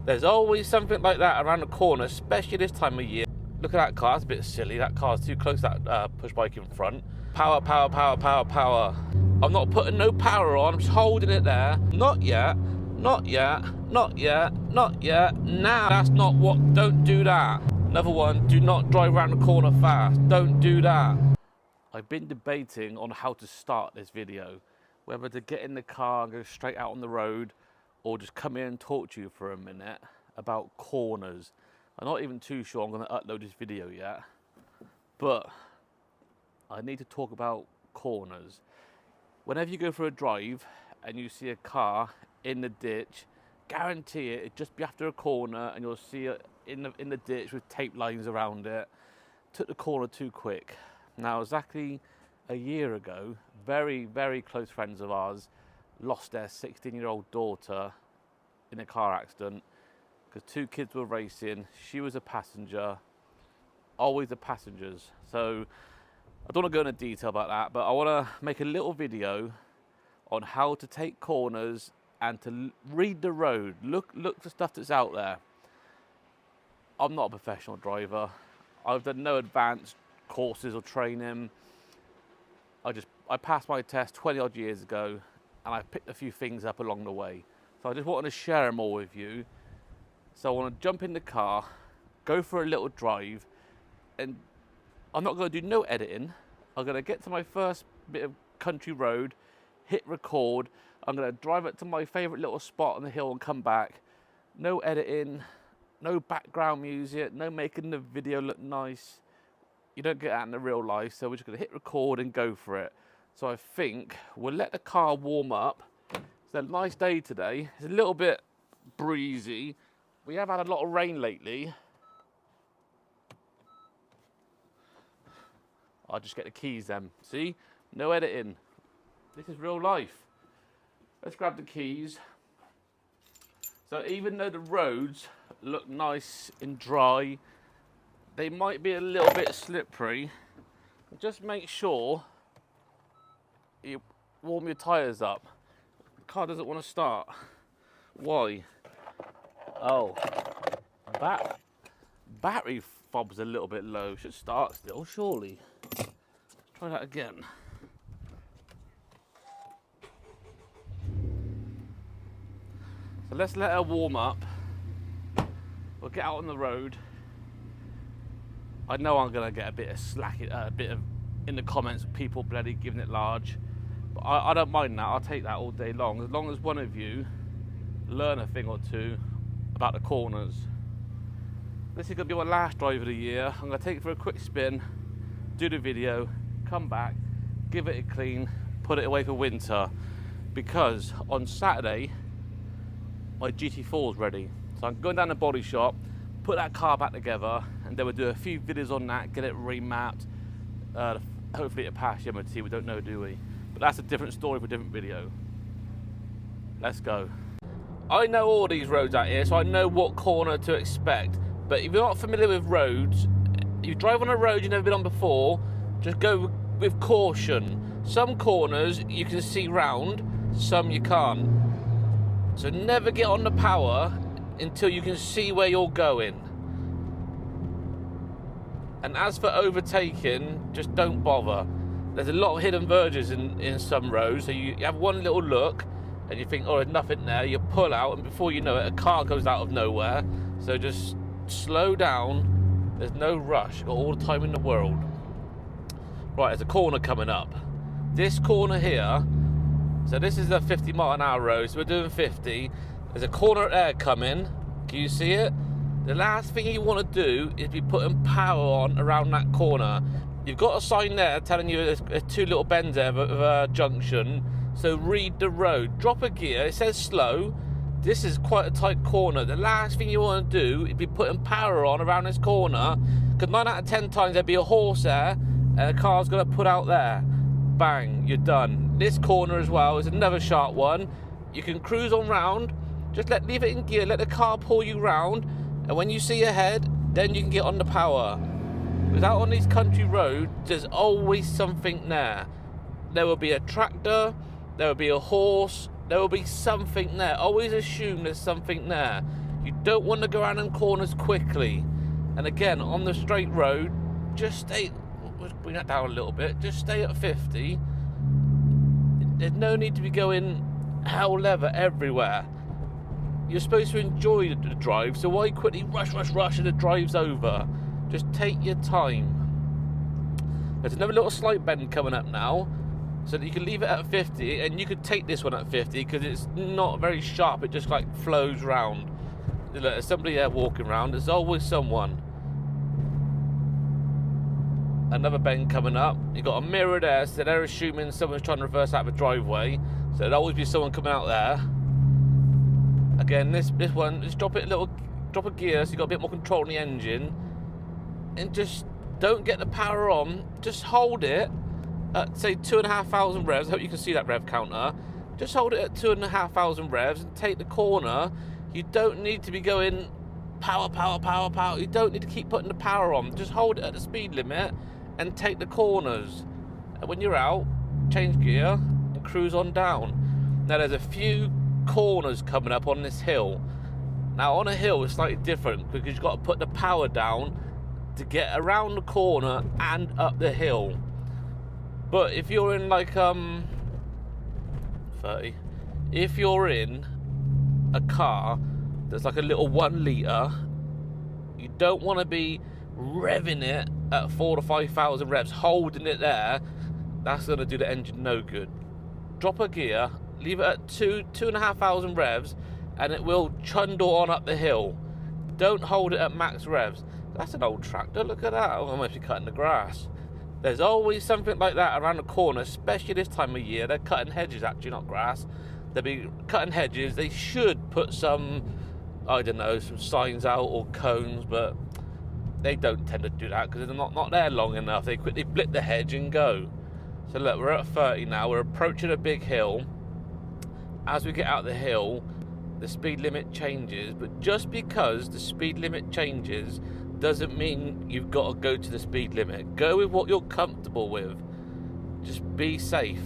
There's always something like that around the corner, especially this time of year. Look at that car, it's a bit silly. That car's too close to that push bike in front. Power, power, power, power, power. I'm not putting no power on, I'm just holding it there. Not yet, not yet, not yet, not yet. Now, that's not what, don't do that. Another one, do not drive around the corner fast. Don't do that. I've been debating on how to start this video. Whether to get in the car and go straight out on the road, or just come in and talk to you for a minute about corners. I'm not even too sure I'm going to upload this video yet, but I need to talk about corners. Whenever you go for a drive and you see a car in the ditch, guarantee it just be after a corner and you'll see it in the ditch with tape lines around it. Took the corner too quick. Now, exactly a year ago, very, very close friends of ours lost their 16-year-old daughter in a car accident because two kids were racing. She was a passenger, always the passengers. So I don't want to go into detail about that, but I want to make a little video on how to take corners and to read the road. Look for stuff that's out there. I'm not a professional driver. I've done no advanced courses or training. I passed my test 20 odd years ago, and I've picked a few things up along the way. So I just wanted to share them all with you. So I want to jump in the car, go for a little drive, and I'm not going to do no editing. I'm going to get to my first bit of country road, hit record. I'm going to drive it to my favourite little spot on the hill and come back. No editing, no background music, no making the video look nice. You don't get that in the real life, so we're just going to hit record and go for it. So I think we'll let the car warm up. It's a nice day today. It's a little bit breezy. We have had a lot of rain lately. I'll just get the keys then. See? No editing. This is real life. Let's grab the keys. So even though the roads look nice and dry, they might be a little bit slippery. Just make sure you warm your tyres up. The car doesn't want to start. Why? Oh, battery fob's a little bit low. Should start still, surely. Let's try that again. So let's let her warm up. We'll get out on the road. I know I'm gonna get a bit of slack, in the comments, people bloody giving it large. But I don't mind that. I'll take that all day long as one of you learn a thing or two about the corners. This is going to be my last drive of the year. I'm going to take it for a quick spin, do the video, come back, give it a clean, put it away for winter. Because on Saturday, my GT4 is ready. So I'm going down the body shop, put that car back together, and then we'll do a few videos on that, get it remapped. Hopefully it'll pass the MOT, we don't know, do we? But that's a different story for a different video. Let's go. I know all these roads out here, so I know what corner to expect. But if you're not familiar with roads, you drive on a road you've never been on before, just go with caution. Some corners you can see round, some you can't. So never get on the power until you can see where you're going. And as for overtaking, just don't bother. There's a lot of hidden verges in some roads, so you have one little look and you think, oh, there's nothing there, you pull out, and before you know it, a car goes out of nowhere. So just slow down, there's no rush, you've got all the time in the world. Right, there's a corner coming up. This corner here, so this is a 50-mile-an-hour road, so we're doing 50. There's a corner there coming, can you see it? The last thing you want to do is be putting power on around that corner. You've got a sign there telling you there's two little bends there of a junction, so read the road. Drop a gear, it says slow. This is quite a tight corner. The last thing you want to do is be putting power on around this corner, because 9 out of 10 times there'll be a horse there, and a car's going to put out there. Bang, you're done. This corner as well is another sharp one. You can cruise on round, just leave it in gear, let the car pull you round, and when you see ahead, then you can get on the power. Because out on these country roads, there's always something there. There will be a tractor, there will be a horse, there will be something there. Always assume there's something there. You don't want to go around them corners quickly. And again, on the straight road, just stay, let's bring that down a little bit, just stay at 50. There's no need to be going hell leather everywhere. You're supposed to enjoy the drive, so why quickly rush and the drive's over? Just take your time. There's another little slight bend coming up now, so that you can leave it at 50, and you could take this one at 50 because it's not very sharp, it just like flows round. Look, there's somebody there walking around, there's always someone. Another bend coming up, you've got a mirror there, so they're assuming someone's trying to reverse out of a driveway, so there'll always be someone coming out there. Again, this one, just drop a gear so you've got a bit more control on the engine, and just don't get the power on, just hold it at say 2,500 revs. I hope you can see that rev counter. Just hold it at 2,500 revs and take the corner. You don't need to be going power. You don't need to keep putting the power on. Just hold it at the speed limit and take the corners. And when you're out, change gear and cruise on down. Now there's a few corners coming up on this hill. Now on a hill it's slightly different because you've got to put the power down to get around the corner and up the hill. But if you're in like 30, if you're in a car that's like a little 1 litre, you don't want to be revving it at 4,000 to 5,000 revs, holding it there. That's going to do the engine no good. Drop a gear, leave it at 2,500 revs, and it will chundle on up the hill. Don't hold it at max revs. That's an old tractor, look at that. Oh, I must be cutting the grass. There's always something like that around the corner, especially this time of year. They're cutting hedges, actually, not grass. They'll be cutting hedges. They should put some, I don't know, some signs out or cones, but they don't tend to do that because they're not there long enough. They quickly blip the hedge and go. So look, we're at 30 now. We're approaching a big hill. As we get out the hill, the speed limit changes, but just because the speed limit changes doesn't mean you've got to go to the speed limit. Go with what you're comfortable with. Just be safe.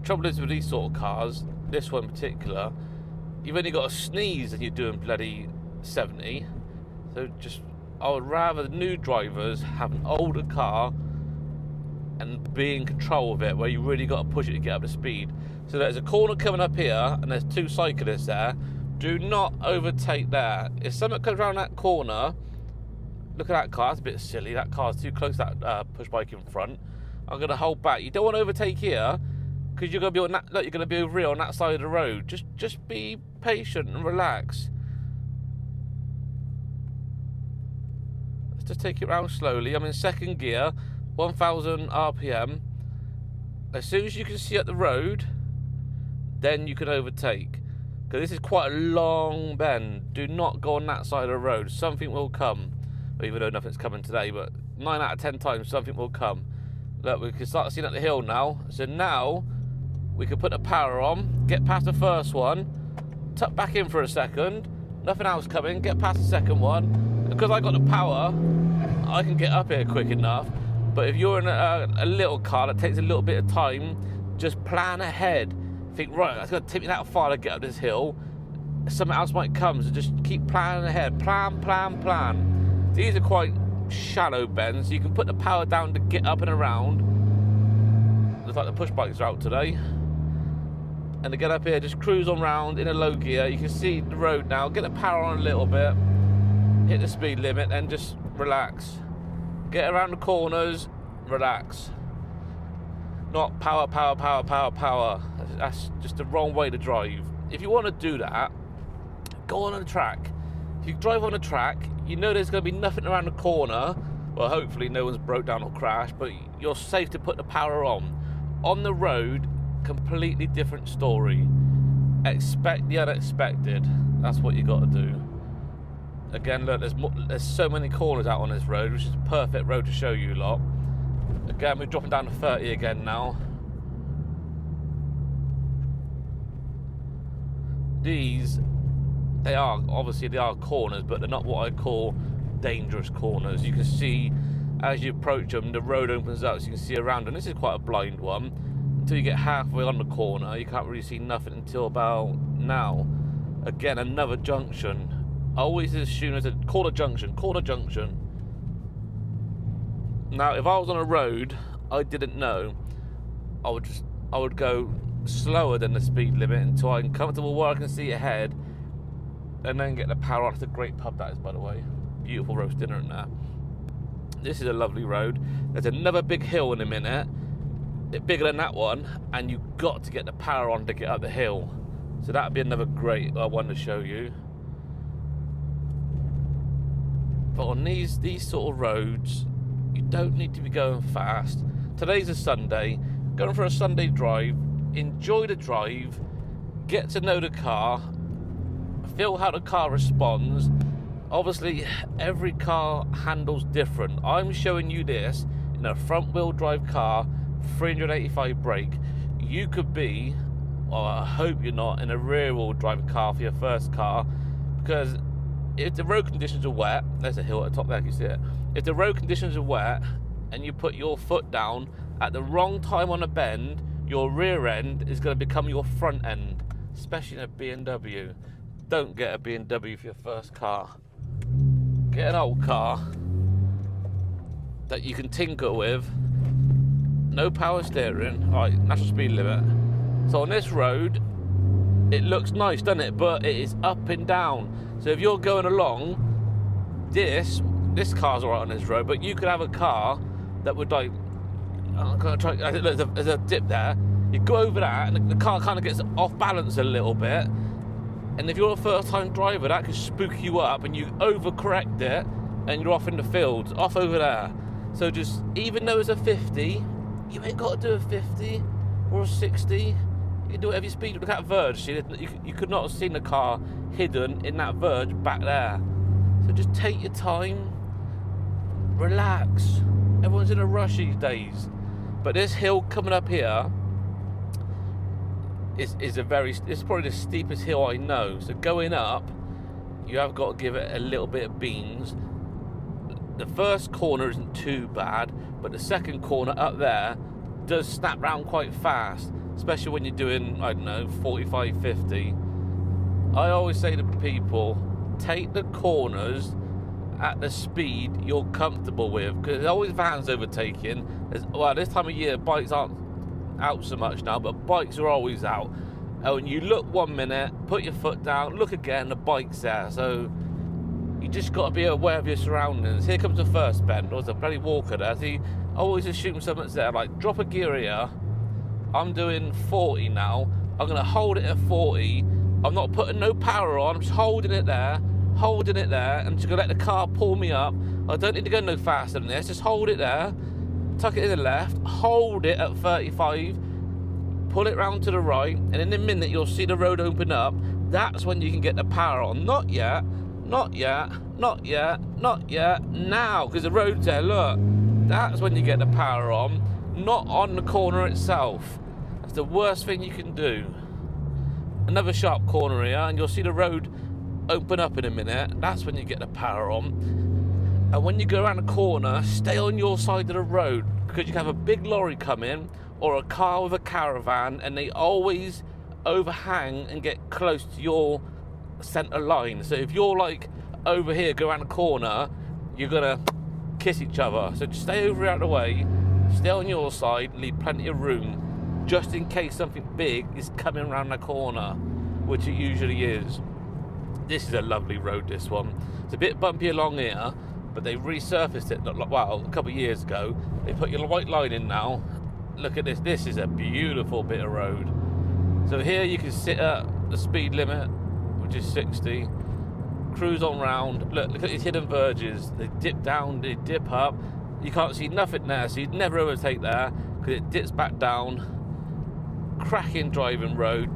Trouble is with these sort of cars, this one in particular, you've only got to sneeze and you're doing bloody 70. So I would rather new drivers have an older car and be in control of it, where you really got to push it to get up to speed. So there's a corner coming up here and there's 2 cyclists there. Do not overtake there. If someone comes around that corner, look at that car, it's a bit silly. That car's too close to that push bike in front. I'm going to hold back. You don't want to overtake here because you're going to be on that, look, you're going to be over here on that side of the road. Just be patient and relax. Let's just take it around slowly. I'm in second gear, 1,000 RPM. As soon as you can see up the road, then you can overtake. Because this is quite a long bend. Do not go on that side of the road. Something will come. Well, even though nothing's coming today, but 9 out of 10 times something will come. Look, we can start seeing up the hill now. So now we can put the power on, get past the first one, tuck back in for a second, nothing else coming, get past the second one. And because I got the power, I can get up here quick enough. But if you're in a little car that takes a little bit of time, just plan ahead. Think, right, it's going to take me that far to get up this hill. Something else might come, so just keep planning ahead. Plan. These are quite shallow bends, so you can put the power down to get up and around. Looks like the push bikes are out today. And to get up here, just cruise on round in a low gear. You can see the road now. Get the power on a little bit. Hit the speed limit and just relax. Get around the corners, relax. Not power. That's just the wrong way to drive. If you want to do that, go on the track. If you drive on a track, you know there's going to be nothing around the corner. Well, hopefully no one's broke down or crashed, but you're safe to put the power on. On the road, completely different story. Expect the unexpected. That's what you got to do. Again, look, there's so many corners out on this road, which is a perfect road to show you lot. Again, we're dropping down to 30 again now. These, they are corners, but they're not what I call dangerous corners. You can see as you approach them, the road opens up, so you can see around them. This is quite a blind one. until you get halfway on the corner. You can't really see nothing until about now. Again, another junction. Always as soon as a corner junction. Now, if I was on a road I didn't know, I would go slower than the speed limit until I'm comfortable where I can see ahead, and then get the power on. It's a great pub, that is, by the way. Beautiful roast dinner in there. This is a lovely road. There's another big hill in a minute, bigger than that one, and you've got to get the power on to get up the hill. So that would be another great one to show you. But on these sort of roads, you don't need to be going fast. Today's a Sunday. Going for a Sunday drive. Enjoy the drive. Get to know the car. Feel how the car responds. Obviously, every car handles different. I'm showing you this in a front-wheel drive car, 385 brake. You could be, well, I hope you're not, in a rear-wheel drive car for your first car, because if the road conditions are wet, there's a hill at the top there, you see it. If the road conditions are wet and you put your foot down at the wrong time on a bend, your rear end is going to become your front end, especially in a BMW. Don't get a BMW for your first car. Get an old car that you can tinker with. No power steering. Alright, natural speed limit. So on this road, it looks nice, doesn't it? But it is up and down. So if you're going along, this car's alright on this road, but you could have a car that would like, I'm gonna try. There's a dip there. You go over that, and the car kind of gets off balance a little bit. And if you're a first-time driver, that could spook you up, and you overcorrect it, and you're off in the fields, off over there. So just, even though it's a 50, you ain't got to do a 50 or a 60. You can do whatever your speed. Look at that verge. See, you could not have seen the car hidden in that verge back there. So just take your time, relax. Everyone's in a rush these days. But this hill coming up here is it's probably the steepest hill I know. So going up, you have got to give it a little bit of beans. The first corner isn't too bad, but the second corner up there does snap round quite fast, especially when you're doing, I don't know, 45, 50. I always say to people, take the corners at the speed you're comfortable with, because there's always vans overtaking. Well, this time of year bikes aren't out so much now, but bikes are always out. And when you look 1 minute, put your foot down, look again, the bike's there. So you just got to be aware of your surroundings. Here comes the first bend. There's a bloody walker there. So you always assume something's there. Like, drop a gear here. I'm doing 40 now. I'm going to hold it at 40. I'm not putting no power on. I'm just holding it there. I'm just going to let the car pull me up. I don't need to go no faster than this. Just hold it there. Tuck it to the left. Hold it at 35. Pull it round to the right. And in a minute, you'll see the road open up. That's when you can get the power on. Not yet. Now. Because the road's there, look. That's when you get the power on. Not on the corner itself. That's the worst thing you can do. Another sharp corner here, and you'll see the road open up in a minute. That's when you get the power on. And when you go around the corner, stay on your side of the road, because you can have a big lorry come in or a car with a caravan, and they always overhang and get close to your centre line. So if you're like over here, go around the corner, you're gonna kiss each other. So just stay over out of the way, stay on your side, leave plenty of room, just in case something big is coming around the corner, which it usually is. This is a lovely road, this one. It's a bit bumpy along here, but they resurfaced it, well, a couple of years ago. They put your white line in now. Look at this. This is a beautiful bit of road. So here you can sit at the speed limit, which is 60. Cruise on round. Look at these hidden verges. They dip down, they dip up. You can't see nothing there, so you'd never overtake there, because it dips back down. Cracking driving road.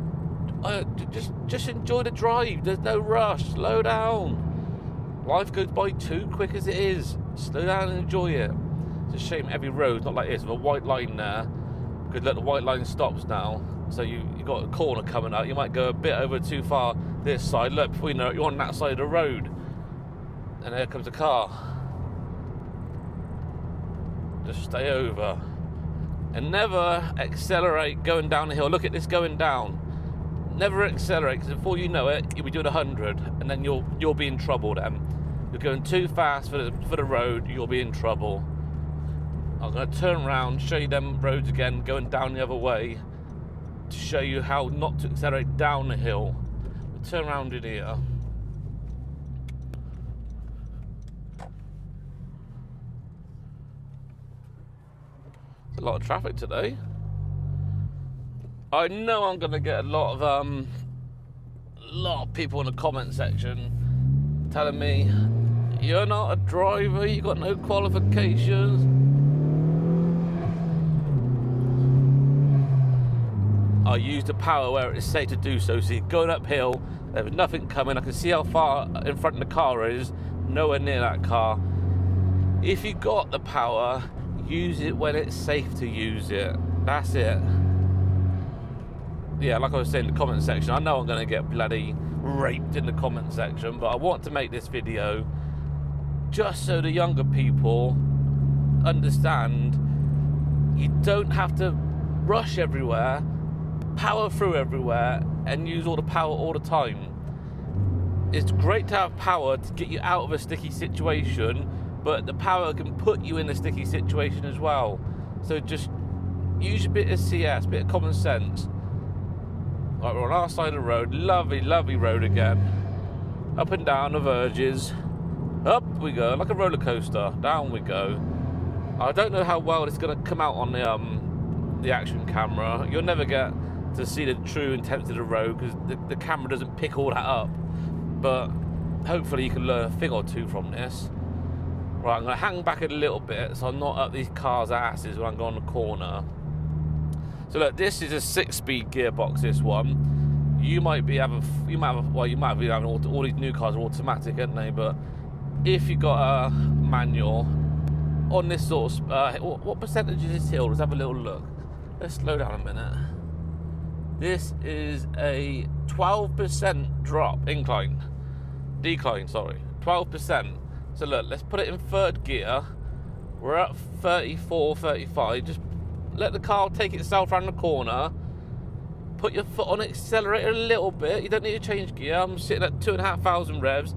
Just enjoy the drive. There's no rush. Slow down. Life goes by too quick as it is. Slow down and enjoy it. It's a shame every road's not like this with a white line there, because look, the white line stops now. So you got a corner coming out. You might go a bit over too far this side. Look, before you know it, you're on that side of the road, and there comes a car. Just stay over. And never accelerate going down the hill. Look at this going down. Never accelerate, because before you know it, you'll be doing 100, and then you'll be in trouble then. You're going too fast for the road, you'll be in trouble. I'm going to turn around, show you them roads again, going down the other way, to show you how not to accelerate down the hill. We'll turn around in here. There's a lot of traffic today. I know I'm going to get a lot of people in the comment section telling me, you're not a driver, you got no qualifications. I use the power where it is safe to do so. See, going uphill, there's nothing coming. I can see how far in front of the car is, nowhere near that car. If you got the power, use it when it's safe to use it. That's it. Yeah, like I was saying in the comment section, I know I'm going to get bloody raped in the comment section, but I want to make this video just so the younger people understand you don't have to rush everywhere, power through everywhere, and use all the power all the time. It's great to have power to get you out of a sticky situation, but the power can put you in a sticky situation as well. So just use a bit of CS, a bit of common sense. Right, we're on our side of the road. Lovely, lovely road again. Up and down the verges. Up we go, like a roller coaster. Down we go. I don't know how well it's going to come out on the action camera. You'll never get to see the true intensity of the road because the camera doesn't pick all that up. But hopefully you can learn a thing or two from this. Right, I'm going to hang back a little bit so I'm not up these cars' asses when I go on the corner. So look, this is a 6-speed gearbox. This one, you might be having all these new cars are automatic, aren't they? But if you got a manual on this sort of, what percentage is this hill? Let's have a little look. Let's slow down a minute. This is a 12% decline. Sorry, 12%. So look, let's put it in third gear. We're at 34, 35. Just let the car take itself around the corner. Put your foot on the accelerator a little bit. You don't need to change gear. I'm sitting at 2,500 revs.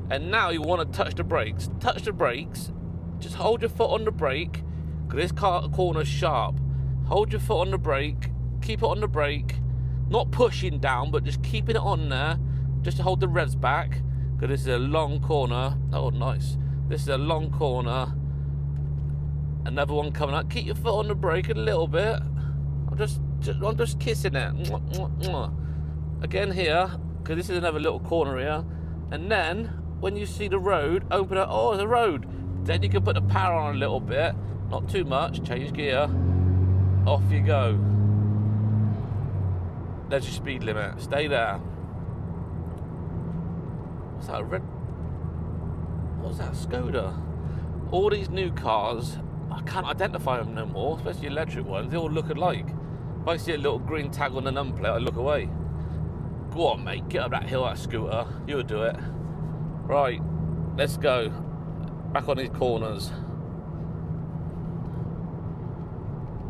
And now you want to touch the brakes. Touch the brakes. Just hold your foot on the brake. Because this corner's sharp. Hold your foot on the brake. Keep it on the brake. Not pushing down, but just keeping it on there. Just to hold the revs back. Because this is a long corner. Oh, nice. This is a long corner. Another one coming up. Keep your foot on the brake a little bit. I'm just kissing it. Mwah, mwah, mwah. Again here, because this is another little corner here. And then, when you see the road, open it. Oh, the road. Then you can put the power on a little bit. Not too much. Change gear. Off you go. There's your speed limit. Stay there. What's that? What's that? Skoda. All these new cars, I can't identify them no more, especially electric ones. They all look alike. If I see a little green tag on the number plate, I look away. Go on, mate, get up that hill, that scooter. You'll do it. Right, let's go. Back on these corners.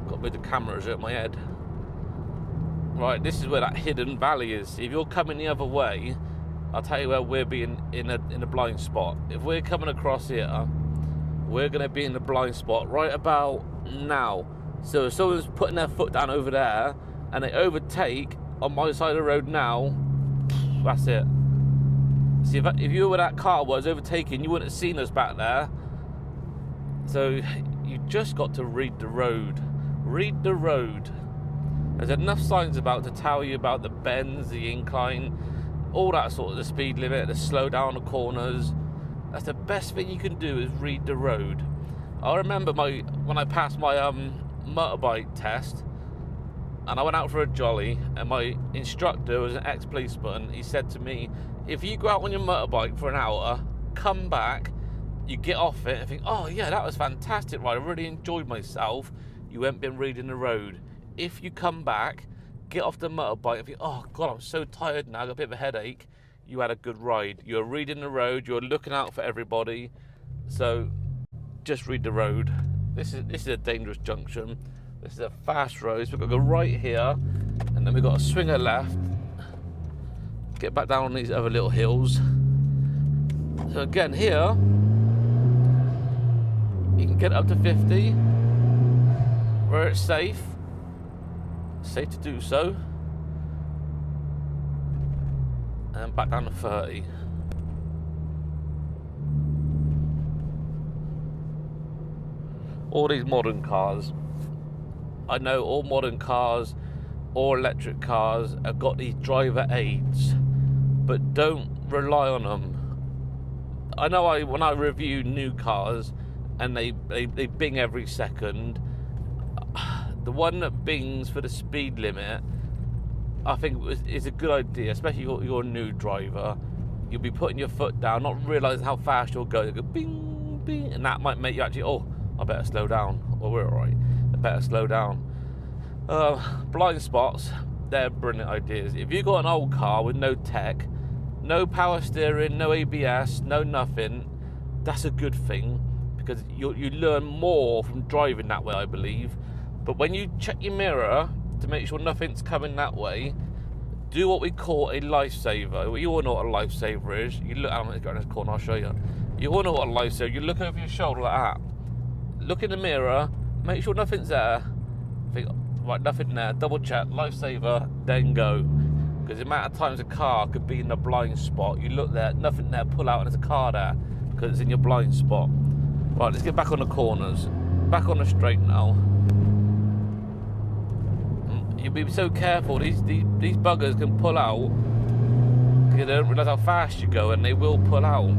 Got to move the cameras at my head. Right, this is where that hidden valley is. If you're coming the other way, I'll tell you where we're being in a blind spot. If we're coming across here, we're going to be in the blind spot right about now. So if someone's putting their foot down over there and they overtake on my side of the road now, that's it. See, if you were where that car was overtaking, you wouldn't have seen us back there. So you just got to read the road. Read the road. There's enough signs about to tell you about the bends, the incline, all that sort of the speed limit, the slow down the corners. That's the best thing you can do is read the road. I remember when I passed my motorbike test and I went out for a jolly and my instructor was an ex-policeman. He said to me, if you go out on your motorbike for an hour, come back, you get off it and think, oh yeah, that was fantastic, right, I really enjoyed myself. You haven't been reading the road. If you come back, get off the motorbike and think, oh God, I'm so tired now, I've got a bit of a headache. You had a good ride. You're reading the road, you're looking out for everybody. So just read the road. This is a dangerous junction. This is a fast road, so we've got to go right here, and then we've got to swing a left, get back down on these other little hills. So again, here, you can get up to 50, where it's safe to do so, and back down to 30. All these modern cars, I know all modern cars, all electric cars have got these driver aids, but don't rely on them. I know when I review new cars and they bing every second, the one that bings for the speed limit, I think is a good idea, especially if you're a new driver. You'll be putting your foot down, not realising how fast you're going. You'll go bing, bing, and that might make you actually, oh, I better slow down. Well, we're all right. I better slow down. Blind spots, they're brilliant ideas. If you've got an old car with no tech, no power steering, no ABS, no nothing, that's a good thing, because you learn more from driving that way, I believe. But when you check your mirror to make sure nothing's coming that way, do what we call a lifesaver. You all know what a lifesaver is. You look, I'm going to go in this corner, I'll show you. You all know what a lifesaver is. You look over your shoulder like that. Look in the mirror, make sure nothing's there. Think, right, nothing there, double check, lifesaver, then go. Because the amount of times a car could be in a blind spot, you look there, nothing there, pull out, and there's a car there because it's in your blind spot. Right, let's get back on the corners. Back on the straight now. You'll be so careful, these buggers can pull out because they don't realise how fast you go, and they will pull out.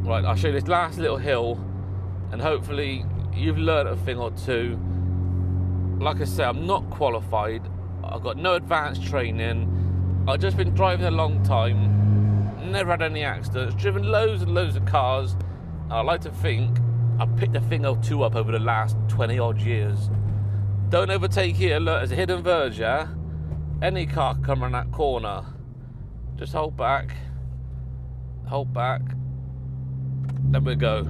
Right, I'll show you this last little hill, and hopefully you've learned a thing or two. Like I said, I'm not qualified. I've got no advanced training. I've just been driving a long time. Never had any accidents. Driven loads and loads of cars. I like to think I've picked a thing or two up over the last 20 odd years. Don't overtake here. Look, there's a hidden verge, yeah? Any car can come around that corner. Just hold back. Hold back. Then we go.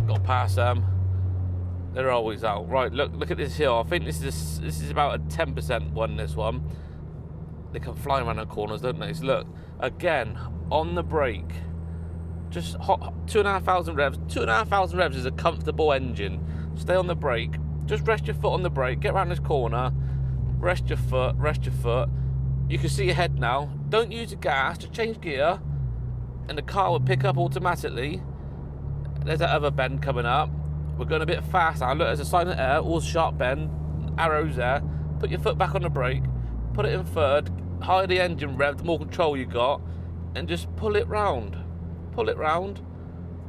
Got past them. They're always out. Right, look at this hill. I think this is about a 10% one, this one. They can fly around the corners, don't they? So look, again, on the brake. Just hot, 2,500 revs. 2,500 revs is a comfortable engine. Stay on the brake. Just rest your foot on the brake. Get around this corner. Rest your foot. Rest your foot. You can see ahead now. Don't use the gas. Just change gear. And the car will pick up automatically. There's that other bend coming up. We're going a bit fast now. Look, there's a silent air, all sharp bend, arrows there. Put your foot back on the brake, put it in third, higher the engine rev, the more control you got, and just pull it round. Pull it round,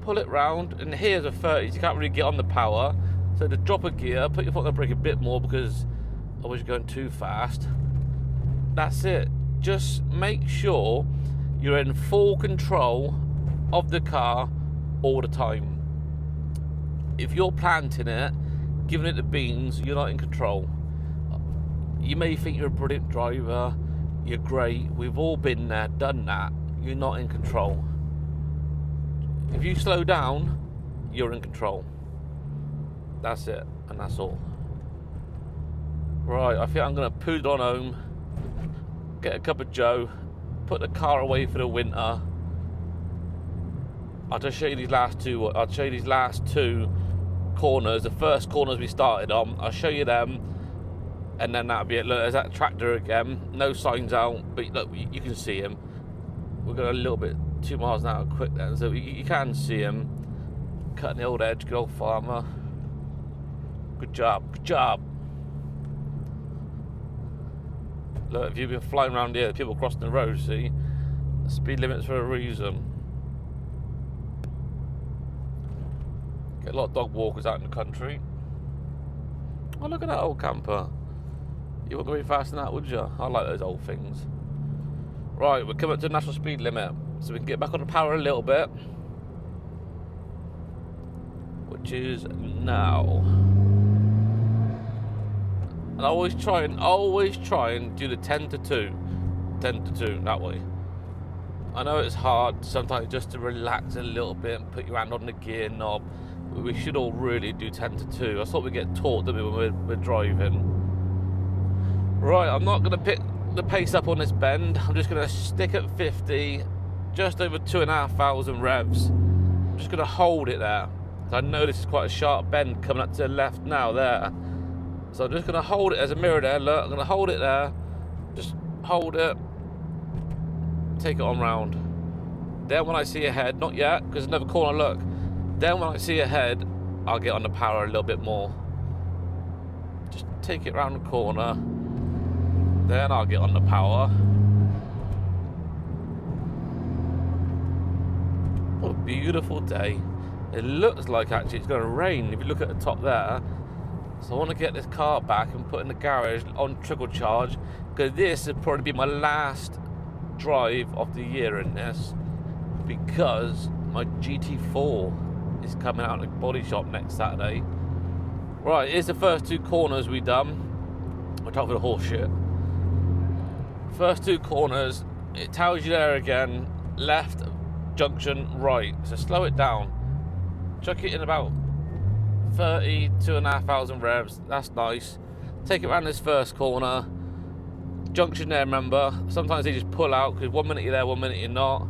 pull it round. And here's a 30s, you can't really get on the power. So to drop a gear, put your foot on the brake a bit more because I was going too fast. That's it. Just make sure you're in full control of the car all the time. If you're planting it, giving it the beans, you're not in control. You may think you're a brilliant driver, you're great, we've all been there, done that. You're not in control. If you slow down, you're in control. That's it, and that's all. Right, I think I'm gonna poodle on home, get a cup of joe, put the car away for the winter. I'll just show you these last two. I'll show you these last two corners. The first corners we started on, I'll show you them, and then that'll be it. Look, there's that tractor again. No signs out, but look, you can see him. We're going a little bit 2 miles an hour quick then, so you can see him cutting the old edge. Good old farmer. Good job. Good job. Look, if you've been flying around here, people crossing the road, see? The speed limit's for a reason. Get a lot of dog walkers out in the country. Oh, look at that old camper. You wouldn't go any faster than that, would you? I like those old things. Right, we're coming up to the national speed limit, so we can get back on the power a little bit. Which is now. And I always try and do the 10 to 2. 10 to 2, that way. I know it's hard sometimes just to relax a little bit and put your hand on the gear knob we should all really do 10 to 2. I thought we'd get taught that when we're driving. Right, I'm not going to pick the pace up on this bend. I'm just going to stick at 50, just over 2,500 revs. I'm just going to hold it there. I know this is quite a sharp bend coming up to the left now there. So I'm just going to hold it. There's a mirror there, look. I'm going to hold it there. Just hold it. Take it on round. Then when I see ahead, not yet, because there's another corner, look. Then when I see ahead, I'll get on the power a little bit more. Just take it round the corner. Then I'll get on the power. What a beautiful day. It looks like actually it's going to rain if you look at the top there. So I want to get this car back and put in the garage on trickle charge, because this will probably be my last drive of the year in this, because my GT4 is coming out of the body shop next Saturday. Right, here's the first 2 corners we done. We're talking the horse shit. First 2 corners, it tells you there again, left junction, right. So slow it down. Chuck it in about 2,500 revs. That's nice. Take it around this first corner. Junction there, remember. Sometimes they just pull out because 1 minute you're there, 1 minute you're not.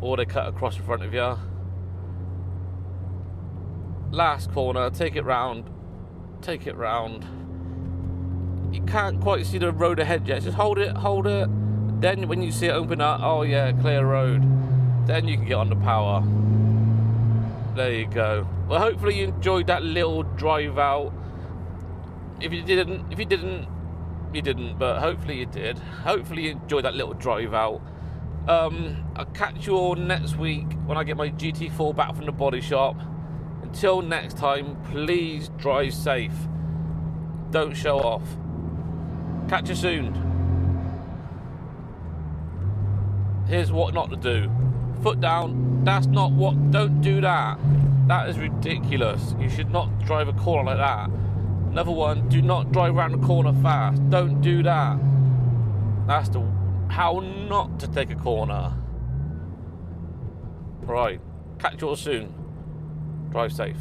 Or they cut across in front of you. Last corner, take it round. Take it round. You can't quite see the road ahead yet. Just hold it, hold it. Then when you see it open up, oh yeah, clear road. Then you can get on the power. There you go. Well, hopefully you enjoyed that little drive out. If you didn't, you didn't, but hopefully you did. Hopefully you enjoyed that little drive out. I'll catch you all next week when I get my GT4 back from the body shop. Until next time, please drive safe. Don't show off. Catch you soon. Here's what not to do. Foot down. That's not what. Don't do that. That is ridiculous. You should not drive a corner like that. Another one. Do not drive around the corner fast. Don't do that. That's the how not to take a corner. Right. Catch you all soon. Drive safe.